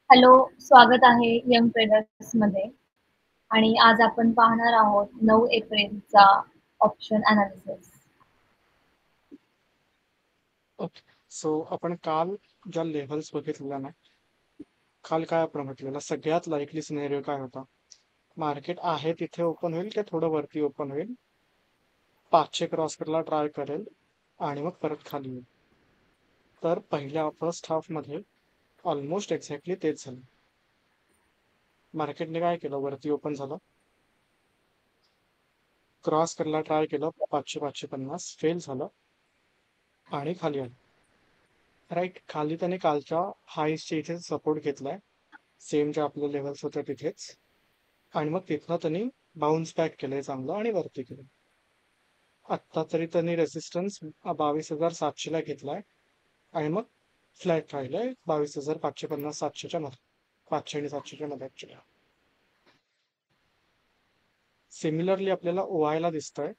Hello, स्वागत आहे young traders मध्ये आणि आज आपण पाहणार आहोत 9 एप्रिलचा ऑप्शन अनालिसिस. ओके. सो आपण काल ज्या लेव्हल्स बघितलेल्या ना, काल काय आपण म्हटलेलं सगळ्यात लाईकली सिनेरिओ काय होता? मार्केट आहे तिथे ओपन होईल की थोडं वरती ओपन होईल, 500 क्रॉस करायला ट्राय करेल आणि मग परत खाली येईल. तर पहिल्या फर्स्ट हाफ मध्ये ऑलमोस्ट एक्झॅक्टली तेच झालं. मार्केटने काय केलं, वरती ओपन झालं, क्रॉस करायला ट्राय केलं, 500-550 फेल झालं आणि खाली आलं. राईट, खाली त्याने कालच्या हायच्या इथे सपोर्ट घेतलाय, सेम जे आपल्या लेवल्स होत्या तिथेच, आणि मग तिथनं त्यांनी बाउन्स बॅक केलंय चांगलं आणि वरती केलं. आत्ता तरी त्यांनी रेसिस्टन्स 22,700 घेतलाय आणि मग फ्लॅट राहिलंय 22,550-700च्या मध्ये, 500 आणि 700च्या मध्ये ऍक्च्युली. सिमिलरली आपल्याला ओआय ला दिसतंय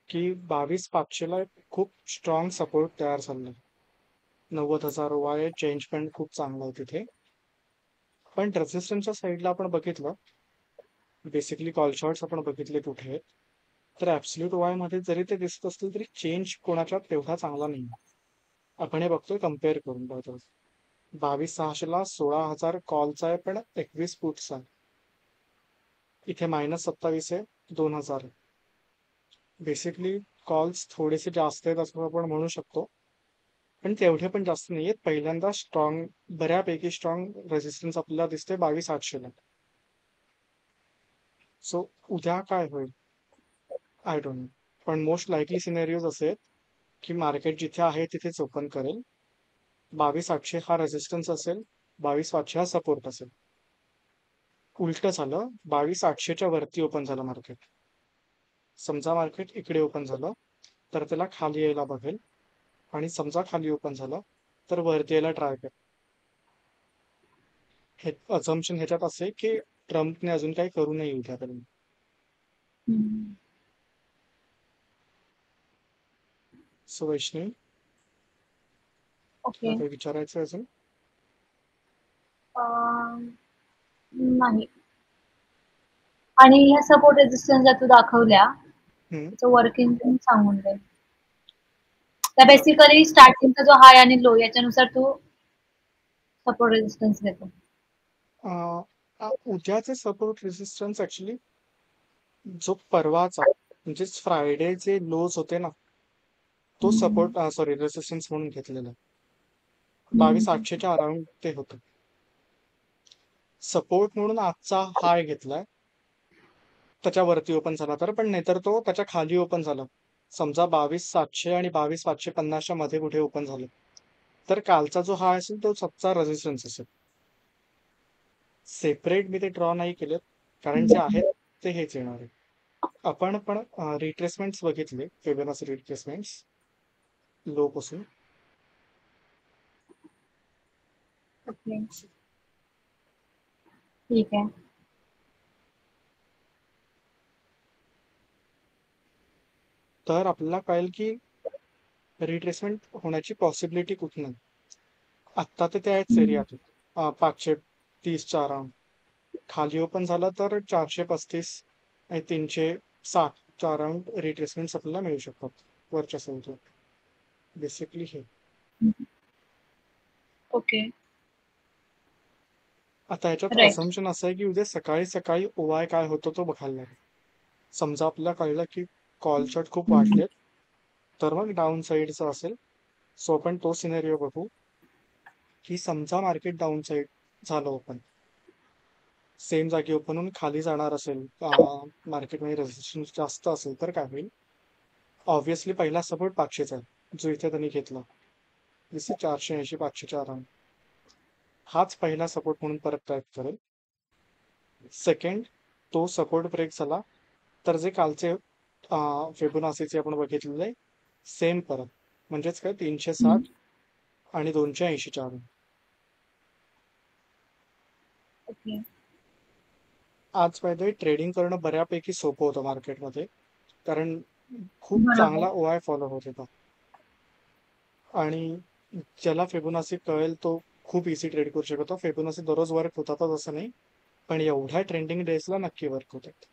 की 22,500ला खूप स्ट्रॉंग सपोर्ट तयार झालाय. 90,000 ओआय चेंज पण खूप चांगला आहे तिथे. पण रेसिस्टन्सच्या साईडला आपण बघितलं, बेसिकली कॉल शॉर्ट्स आपण बघितले कुठे आहेत, तर ऍब्सल्यूट ओआय मध्ये जरी ते दिसत असतील तरी चेंज कोणाच्या तेवढा चांगला नाही. आपण हे बघतोय कम्पेअर करून बघतो, 22,600ला 16,000 कॉलचा आहे पण 21 पुटचा आहे. इथे -27 आहे, 2,000 आहे. बेसिकली कॉल्स थोडेसे जास्त आहेत असं आपण म्हणू शकतो, पण तेवढे पण जास्त नाही आहेत. पहिल्यांदा स्ट्रॉंग, बऱ्यापैकी स्ट्रॉंग रेजिस्टन्स आपल्याला दिसते 22,800ला. सो उद्या काय होईल आय डोंट नो, पण मोस्ट लाईकली सिनेरियोज असे आहेत की मार्केट जिथे आहे तिथेच ओपन करेल. 22,800 हा रेजिस्टन्स असेल, 22,500 हा सपोर्ट असेल. उलट झालं, 22,800च्या वरती ओपन झालं मार्केट, समजा मार्केट इकडे ओपन झालं तर त्याला खाली यायला बघेल, आणि समजा खाली ओपन झालं तर वरती यायला ट्राय करेल. हे अझम्पशन ह्याच्यात असे की ट्रम्पने अजून काही करू नये उद्यापर्यंत. सो वैष्णवी, तुला ओके. काही विचारायचं अजून? नाही. आणि ह्या सपोर्ट रेजिस्टन्स ज्या तू दाखवल्या त्याचं वर्किंग पण सांगून दे. त्या बेसिकली स्टार्टिंगचा जो हाय आणि लो याच्यानुसार तू सपोर्ट रेजिस्टन्स घेतो. उद्याचे सपोर्ट रेजिस्टन्स ऍक्च्युली जो परवाचा म्हणजे फ्रायडेचे लोज होते ना, तो सपोर्ट सॉरी रेजिस्टन्स म्हणून घेतलेला. 22,800च्या अराउंड ते होतं. सपोर्ट म्हणून आजचा हाय घेतलाय, त्याच्यावरती ओपन झाला तर, पण नाहीतर तो त्याच्या खाली ओपन झाला. समजा 22,700 आणि 22,550च्या मध्ये कुठे ओपन झालं तर कालचा जो हाय असेल तो सबचा रेजिस्टन्स असेल. सेपरेट मी ते ड्रॉ नाही केले, कारण जे आहेत ते हेच येणार आहे. आपण पण रिट्रेसमेंट्स बघितले, फिबोनाची रिट्रेसमेंट्स लो पासून. ओके, ठीक आहे. तर आपल्याला कळेल की रिट्रेसमेंट होण्याची पॉसिबिलिटी कुठून आहे. आत्ता ते त्याच एरियात 530च्या अराउंड. खाली ओपन झालं तर 435 आणि 360च्या अराउंड रिट्रेसमेंट आपल्याला मिळू शकतात वरच्या साईडला. बेसिकली हे. ओके, आता ह्याच्यात राईट. असम्पशन असं आहे की उद्या सकाळी सकाळी ओआय काय होतो तो बघायला लागेल. समजा आपल्याला कळलं की कॉल शॉट खूप वाढलेत तर मग डाऊन साईडचा असेल. सो आपण तो सिनेरिओ बघू की समजा मार्केट डाऊन साईड झालं ओपन, सेम जागी ओपन होऊन खाली जाणार असेल, मार्केटमध्ये रेजिस्टन्स जास्त असेल तर काय होईल. ऑब्व्हियसली पहिला सपोर्ट 500चा आहे जो इथे त्यांनी घेतला, जसे 480-500च्या अराउंड. हाच पहिला सपोर्ट म्हणून परत ट्रॅक करेल. सेकंड, तो सपोर्ट ब्रेक झाला तर जे कालचे फिबोनाचीचे आपण बघितलेले सेम परत, म्हणजेच काय 360 आणि 280च्या अराउंड. ओके. आज पाहिजे ट्रेडिंग करणं बऱ्यापैकी सोपं होतं मार्केटमध्ये, कारण खूप बरोबर. चांगला ओआय फॉलो होत होता. आणि ज्याला फिबोनाची कळेल तो खूप इझी ट्रेड करू शकतो. फिबोनाची दररोज वर्क होतातच असं नाही, पण एवढ्या ट्रेंडिंग डेजला नक्की वर्क होतात.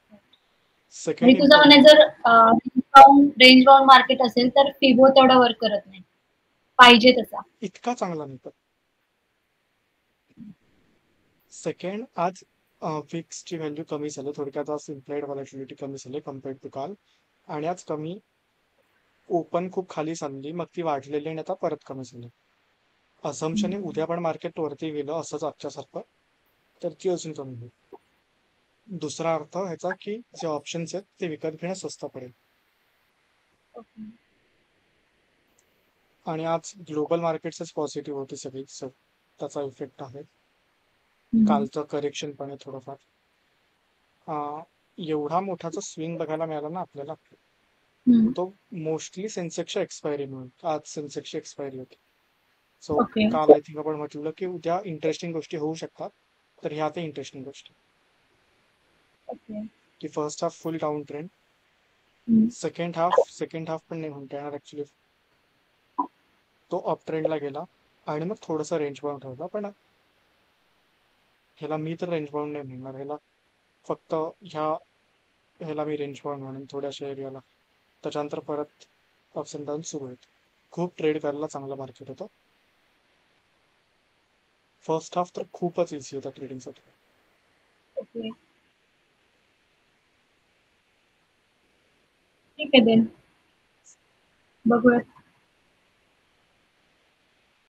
आणि सेकंड तुझं म्हणणं इम्पॉर्टंट जर रेंज बाउंड मार्केट असेल तर फिबो तेवढा वर्क करत नाही पाहिजे तसा. इतका चांगला नाही. सेकंड, आज फिक्सची व्हॅल्यू कमी झाली, थोडक्यात आज इम्प्लाइड व्हॉलॅटिलिटी कमी झाली कम्पेअर्ड टू काल, आणि आज कमी ओपन खूप खाली चालली, मग ती वाढलेली आणि आता परत कमी झाली. असम्पशन उद्या पण मार्केट वरती गेलं असंच आजच्यासारखं, तर ती अजून कमी होईल. दुसरा अर्थ ह्याचा की जे ऑप्शन्स आहेत ते विकत घेणं स्वस्त पडेल. आणि आज ग्लोबल मार्केट्सच पॉझिटिव्ह होते सगळी, त्याचा इफेक्ट आहे. कालचं करेक्शन पण आहे थोडंफार. एवढा मोठाचा स्विंग बघायला मिळाला ना आपल्याला, तो मोस्टली सेन्सेक्सच्या एक्सपायरी म्हणून. आज सेन्सेक्सची एक्सपायरी होती, सो काल आय थिंक आपण म्हटलं की उद्या इंटरेस्टिंग गोष्टी होऊ शकतात, तर ह्या ते इंटरेस्टिंग गोष्टी की फर्स्ट हाफ फुल डाऊन ट्रेंड, सेकंड हाफ पण नाही म्हणता येणार ऍक्च्युली, तो अप ट्रेंडला गेला आणि मग थोडंसं रेंज बाउंड ठेवला. पण ह्याला मी तर रेंज बाउंड नाही म्हणणार, ह्याला फक्त ह्याला मी रेंज बाउंड म्हणून थोड्याशा एरियाला, त्याच्यानंतर परत अप्स अँड डाऊन सुरू आहेत. खूप ट्रेड करायला चांगलं मार्केट होतं. फर्स्ट हाफ तर खूपच इझी होता ट्रेडिंगसाठी. ठीक आहे देन, बघूया.